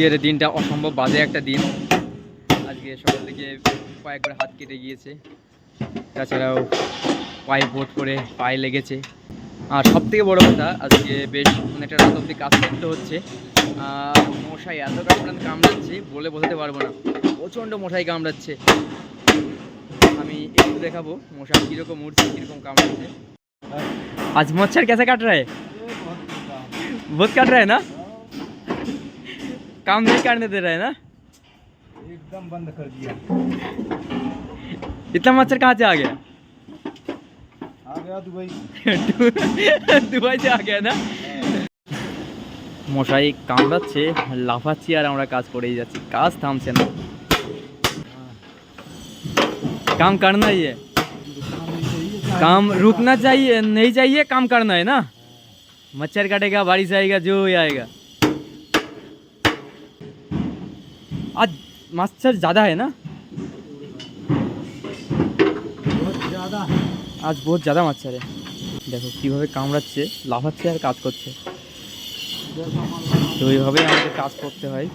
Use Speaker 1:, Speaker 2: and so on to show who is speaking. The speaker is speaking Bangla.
Speaker 1: এর দিনটা অসম্ভব বাজে একটা দিন। আজকে সকাল থেকে কয়েকবার হাত কেটে গিয়েছে, তাছাড়াও পায়ে বোট করে পায়ে লেগেছে। আর সব থেকে বড়ো কথা, আজকে বেশ অনেকটা রাত অবধি কাজ করতে হচ্ছে। আর মশাই এত কামড়াচ্ছে বলে বোঝাতে পারবো না, প্রচণ্ড মশাই কামড়াচ্ছে। আমি একটু দেখাবো মশা কীরকম উঠছে, কীরকম কামড়াচ্ছে। आज मच्छर कैसे काट रहा है? बहुत काट रहा है ना? काम नहीं करने दे रहा है ना?
Speaker 2: एकदम बंद कर दिया।
Speaker 1: इतना मच्छर कहाँ से आ गया?
Speaker 2: आ गया दुबई।
Speaker 1: दुबई से आ गया ना? মশাই কামড়াচ্ছে, লাফাচ্ছি আর আমরা কাজ করেই যাচ্ছি, কাজ থামছে না। काम करना ही है, काम रुकना चाहिए नहीं चाहिए, काम करना है ना। मच्छर काटेगा, बारिश आएगा, जो आएगा। आज मच्छर ज़्यादा है ना, आज बहुत ज़्यादा मच्छर है। देखो কীভাবে কামড়াচ্ছে, লাফাচ্ছে আর কাজ করছে। তো এইভাবেই আমাদের কাজ করতে হয়।